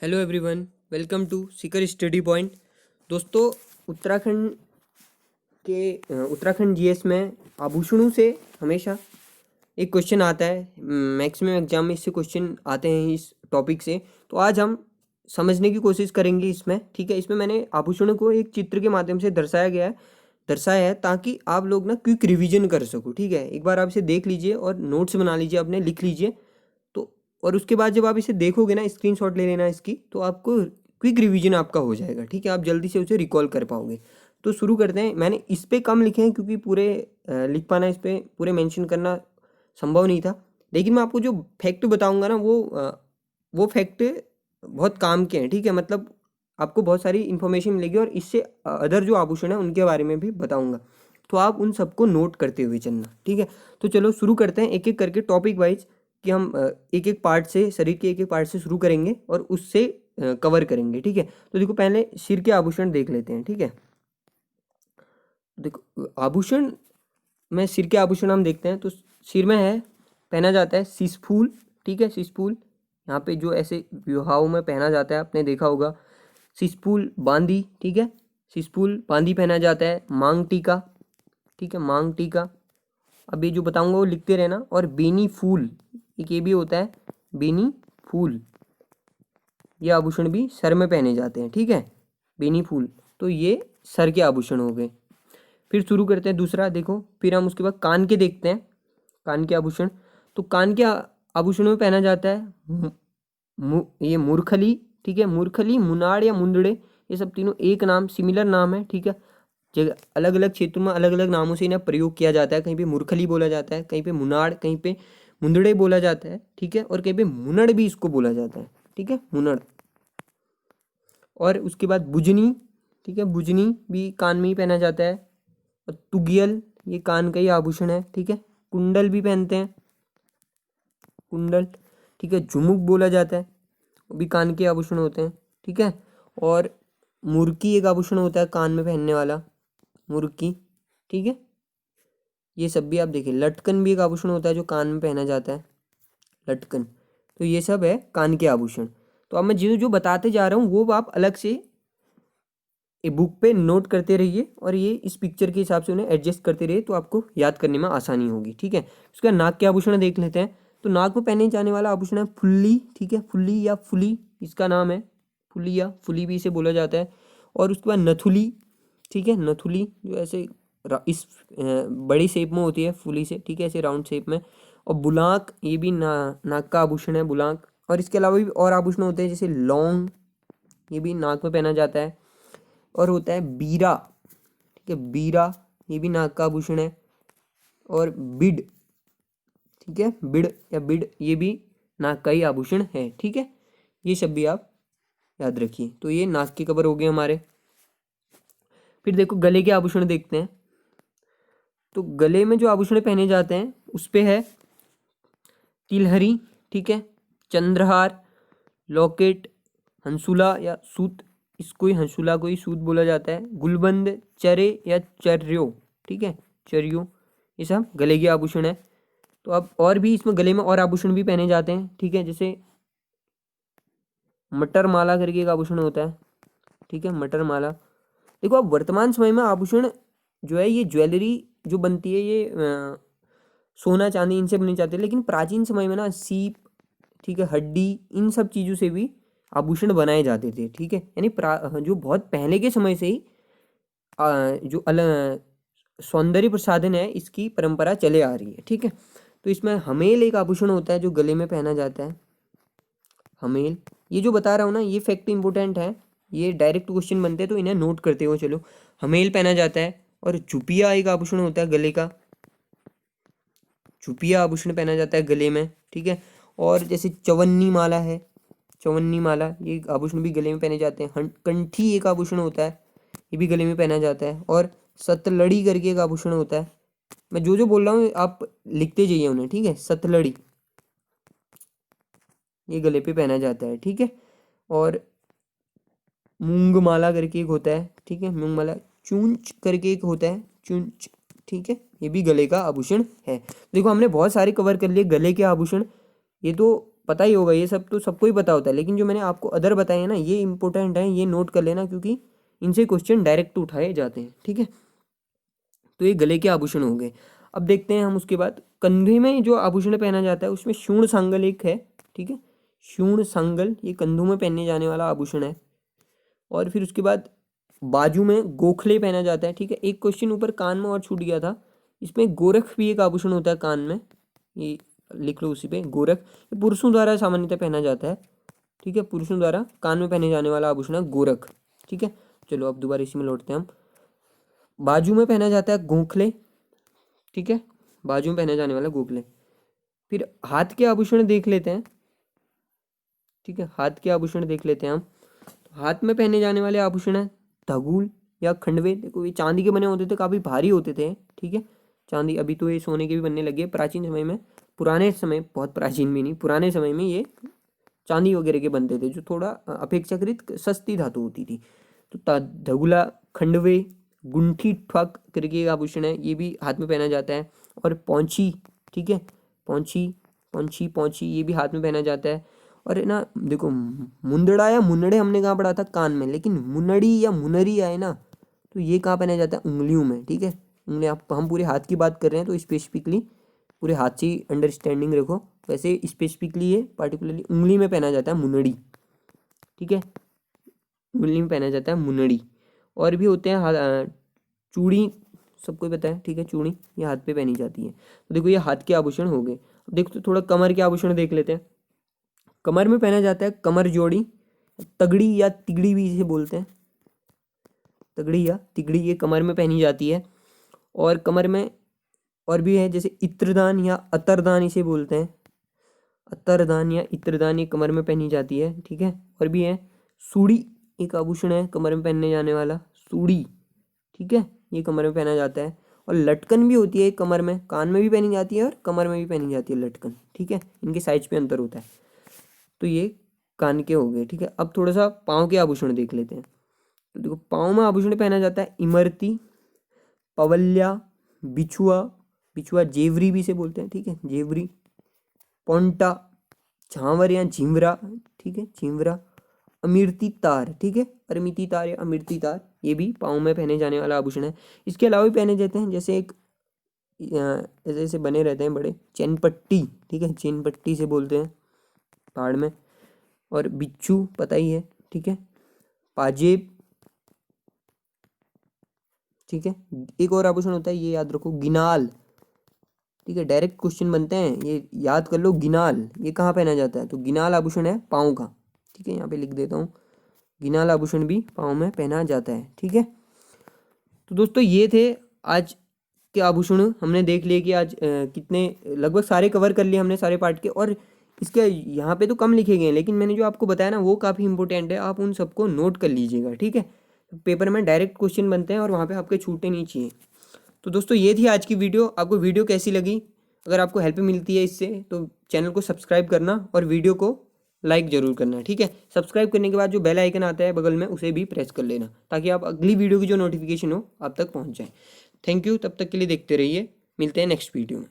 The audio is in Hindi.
Hello everyone, welcome to Sikar study point. दोस्तों, उत्तराखंड उत्तराखंड जीएस में आभूषणों से हमेशा एक क्वेश्चन आता है। मैक्सिमम एग्जाम में इससे क्वेश्चन आते हैं इस टॉपिक से। तो आज हम समझने की कोशिश करेंगे इसमें। ठीक है, इसमें मैंने आभूषणों को एक चित्र के माध्यम से दर्शाया है ताकि आप लोग ना क्विक रिवीजन कर सको। ठीक है, एक बार आप इसे देख लीजिए और नोट्स बना लीजिए, अपने लिख लीजिए। तो और उसके बाद जब आप इसे देखोगे ना, स्क्रीनशॉट ले लेना इसकी, तो आपको क्विक रिवीजन आपका हो जाएगा। ठीक है, आप जल्दी से उसे रिकॉल कर पाओगे। तो शुरू करते हैं। मैंने इस पे कम लिखे हैं क्योंकि पूरे लिख पाना, इस पे पूरे मेंशन करना संभव नहीं था। लेकिन मैं आपको जो फैक्ट बताऊंगा ना, वो फैक्ट बहुत काम के हैं। ठीक है, मतलब आपको बहुत सारी इन्फॉर्मेशन मिलेगी और इससे अदर जो आभूषण है उनके बारे में भी बताऊंगा। तो आप उन सबको नोट करते हुए चलना। ठीक है, तो चलो शुरू करते हैं एक एक करके टॉपिक वाइज, कि हम एक एक पार्ट से, शरीर के एक एक पार्ट से शुरू करेंगे और उससे कवर करेंगे। ठीक है, तो देखो पहले सिर के आभूषण देख लेते हैं। ठीक है, देखो आभूषण में सिर के आभूषण हम देखते हैं। तो सिर में है, पहना जाता है सिसफूल। ठीक है, सिसफूल यहाँ पे जो ऐसे विवाहों में पहना जाता है, आपने देखा होगा, सिसफूल बांदी। ठीक है, सिसफूल बांदी पहना जाता है। मांग टीका, ठीक है, मांग टीका। अब ये जो बताऊंगा वो लिखते रहना। और बेनी फूल, एक ये भी होता है बेनी फूल। ये आभूषण भी सर में पहने जाते हैं। ठीक है, बेनी फूल। तो ये सर के आभूषण हो गए। फिर शुरू करते हैं दूसरा। देखो, फिर हम उसके बाद कान के देखते हैं, कान के आभूषण। तो कान के आभूषणों में पहना जाता है ये मूरखली। ठीक है, मूरखली, मुनाड़ या मुंदड़े, ये सब तीनों एक नाम, सिमिलर नाम है। ठीक है, जगह अलग अलग क्षेत्रों में अलग अलग नामों से इन्हें प्रयोग किया जाता है। कहीं पे मूरखली बोला जाता है, कहीं पे मुनाड़, कहीं पे मुंदड़े बोला जाता है। ठीक है, और कहीं पे मुनड़ भी इसको बोला जाता है। ठीक है, मुनड़। और उसके बाद बुजनी। ठीक है, बुजनी भी कान में ही पहना जाता है। और तुगियल, ये कान का ही आभूषण है। ठीक है, कुंडल भी पहनते हैं, कुंडल। ठीक है, झुमुक बोला जाता है, वो भी कान के आभूषण होते हैं। ठीक है, और मुर्की एक आभूषण होता है कान में पहनने वाला, मुर्की। ठीक है, ये सब भी आप देखिए। लटकन भी एक आभूषण होता है जो कान में पहना जाता है, लटकन। तो ये सब है कान के आभूषण। तो अब मैं जो जो बताते जा रहा हूँ वो आप अलग से एक बुक पे नोट करते रहिए और ये इस पिक्चर के हिसाब से उन्हें एडजस्ट करते रहिए, तो आपको याद करने में आसानी होगी। ठीक है, उसके बाद नाक के आभूषण देख लेते हैं। तो नाक में पहने जाने वाला आभूषण है फुल्ली। ठीक है, फुल्ली या फुली इसका नाम है, फुली या फुली भी इसे बोला जाता है। और उसके बाद नथुली। ठीक है, नथुली जो ऐसे इस बड़ी शेप में होती है फुली से। ठीक है, ऐसे राउंड शेप में। और बुलाक, ये भी नाक का आभूषण है, बुलाक। और इसके अलावा भी और आभूषण होते हैं जैसे लौंग, ये भी नाक में पहना जाता है। और होता है बीरा। ठीक है, बीरा, ये भी नाक का आभूषण है। और बिड, ठीक है, बिड या बिड, ये भी नाक का ही आभूषण है। ठीक है, ये सब भी आप याद रखिए। तो ये नाक के कवर हो गए हमारे। फिर देखो गले के आभूषण देखते हैं। तो गले में जो आभूषण पहने जाते हैं उस पे है तिलहरी। ठीक है, चंद्रहार, लॉकेट, हंसुला या सूत, इसको ही हंसुला को ही सूत बोला जाता है। गुलबंद, चरे या चर्यो। ठीक है, चर्यो, ये सब गले के आभूषण है। तो अब और भी इसमें गले में और आभूषण भी पहने जाते हैं। ठीक है, जैसे मटर माला करके एक आभूषण होता है। ठीक है, मटर माला। देखो, अब वर्तमान समय में आभूषण जो है, ये ज्वेलरी जो बनती है, ये सोना चांदी इनसे बनी जाती है। लेकिन प्राचीन समय में ना सीप, ठीक है, हड्डी, इन सब चीज़ों से भी आभूषण बनाए जाते थे। ठीक है, यानी जो बहुत पहले के समय से ही जो सौंदर्य प्रसाधन है, इसकी परंपरा चले आ रही है। ठीक है, तो इसमें हमेल एक आभूषण होता है जो गले में पहना जाता है, हमेल। ये जो बता रहा हूँ ना, ये फैक्ट इंपॉर्टेंट है, ये डायरेक्ट क्वेश्चन बनते हैं, तो इन्हें नोट करते हो चलो। हमेल पहना जाता है। और चुपिया एक आभूषण होता है गले का, चुपिया आभूषण पहना जाता है गले में। ठीक है, और जैसे चवन्नी माला है, चवन्नी माला, ये आभूषण भी गले में पहने जाते हैं। कंठी एक आभूषण होता है, ये भी गले में पहना जाता है। और सतलड़ी करके एक आभूषण होता है। मैं जो जो बोल रहा हूँ आप लिखते जाइए उन्हें। ठीक है, सतलड़ी, ये गले पे पहना जाता है। ठीक है, और मूंग माला करके एक होता है। ठीक है, मूंग माला। चूंच करके एक होता है, चूंच। ठीक है, ये भी गले का आभूषण है। देखो, हमने बहुत सारे कवर कर लिए गले के आभूषण। ये तो पता ही होगा, ये सब तो सबको ही पता होता है, लेकिन जो मैंने आपको अदर बताए हैं ना ये इंपॉर्टेंट है, ये नोट कर लेना क्योंकि इनसे क्वेश्चन डायरेक्ट उठाए जाते हैं। ठीक है, तो ये गले के आभूषण हो गए। अब देखते हैं हम उसके बाद कंधे में जो आभूषण पहना जाता है उसमें शूण सांगल एक है। ठीक है, शूण सांगल ये कंधों में पहने जाने वाला आभूषण है। और फिर उसके बाद बाजू में गोखले पहना जाता है। ठीक है, एक क्वेश्चन ऊपर कान में और छूट गया था, इसमें गोरख भी एक आभूषण होता है कान में, ये लिख लो उसी पे गोरख। ये पुरुषों द्वारा सामान्यतः पहना जाता है। ठीक है, पुरुषों द्वारा कान में पहने जाने वाला आभूषण है गोरख। ठीक है, चलो अब दोबारा इसी में लौटते हैं हम। बाजू में पहना जाता है गोखले। ठीक है, बाजू में पहने जाने वाला गोखले। फिर हाथ के आभूषण देख लेते हैं। ठीक है, हाथ के आभूषण देख लेते हैं हम। हाथ में पहने जाने वाले आभूषण है धगुल या खंडवे। देखो ये चांदी के बने होते थे, काफ़ी भारी होते थे। ठीक है, चांदी, अभी तो ये सोने के भी बनने लगे। प्राचीन समय में, पुराने समय, बहुत प्राचीन भी नहीं, पुराने समय में ये चांदी वगैरह के बनते थे जो थोड़ा अपेक्षाकृत सस्ती धातु होती थी। तो धगुला, खंडवे, गुंठी ठक करके एक आभूषण है, ये भी हाथ में पहना जाता है। और पौंची, ठीक है, पौंची पौंची पौंची ये भी हाथ में पहना जाता है। और है ना, देखो मुंदड़ा या मुन्नड़े हमने कहाँ पढ़ा था, कान में, लेकिन मुन्नड़ी या मुनरी आए ना तो ये कहाँ पहना जाता है, उंगलियों में। ठीक है, उंगलियां, हम पूरे हाथ की बात कर रहे हैं तो स्पेसिफिकली पूरे हाथ से अंडरस्टैंडिंग रखो। वैसे स्पेसिफिकली ये पार्टिकुलरली उंगली में पहना जाता है मुनड़ी। ठीक है, उंगली में पहना जाता है मुनड़ी। और भी होते हैं चूड़ी, सबको ही पता है। ठीक है, चूड़ी ये हाथ पे पहनी जाती है। तो देखो ये हाथ के आभूषण हो गए। अब देखो तो थोड़ा कमर के आभूषण देख लेते हैं। कमर में पहना जाता है कमर जोड़ी, तगड़ी या तिगड़ी भी इसे बोलते हैं, तगड़ी या तिगड़ी ये कमर में पहनी जाती है। और कमर में और भी है, जैसे इत्रदान या अतरदान इसे बोलते हैं, अतरदान या इत्रदान ये कमर में पहनी जाती है। ठीक है, और भी है सूड़ी, एक आभूषण है कमर में पहनने जाने वाला, सूड़ी। ठीक है, ये कमर में पहना जाता है। और लटकन भी होती है एक कमर में, कान में भी पहनी जाती है और कमर में भी पहनी जाती है लटकन। ठीक है, इनके साइज पे अंतर होता है। तो ये कान के हो गए। ठीक है, अब थोड़ा सा पाँव के आभूषण देख लेते हैं। तो देखो पाँव में आभूषण पहना जाता है इमरती, पवल्या, बिछुआ, बिछुआ जेवरी भी इसे बोलते हैं। ठीक है, जेवरी, पोंटा, झांवर या झिमरा। ठीक है, झिमरा, अमिर्ती तार। ठीक है, अरमिती तार या अमिर्ती तार ये भी पाँव में पहने जाने वाला आभूषण है। इसके अलावा भी पहने जाते हैं, जैसे एक ऐसे ऐसे बने रहते हैं बड़े, चैन पट्टी। ठीक है, चैन पट्टी से बोलते हैं पहाड़ में। और बिच्छू पता ही है। ठीक है, पाजेब। ठीक है, एक और आभूषण होता है, ये याद रखो, गिनाल। ठीक है, डायरेक्ट क्वेश्चन बनते हैं, ये याद कर लो, गिनाल ये कहाँ पहना जाता है, तो गिनाल आभूषण है पाँव का। ठीक है, यहाँ पे लिख देता हूँ, गिनाल आभूषण भी पाँव में पहना जाता है। ठीक है, तो दोस्तों ये थे आज के आभूषण। हमने देख लिए कि आज कितने, लगभग सारे कवर कर लिए हमने, सारे पार्ट के। और इसके यहाँ पे तो कम लिखे गए हैं, लेकिन मैंने जो आपको बताया ना वो काफ़ी इंपॉर्टेंट है, आप उन सबको नोट कर लीजिएगा। ठीक है, पेपर में डायरेक्ट क्वेश्चन बनते हैं और वहाँ पे आपके छूटे नहीं चाहिए। तो दोस्तों ये थी आज की वीडियो। आपको वीडियो कैसी लगी, अगर आपको हेल्प मिलती है इससे तो चैनल को सब्सक्राइब करना और वीडियो को लाइक ज़रूर करना। ठीक है, सब्सक्राइब करने के बाद जो बेल आइकन आता है बगल में उसे भी प्रेस कर लेना, ताकि आप अगली वीडियो की जो नोटिफिकेशन हो आप तक पहुँच जाए। थैंक यू, तब तक के लिए देखते रहिए, मिलते हैं नेक्स्ट वीडियो में।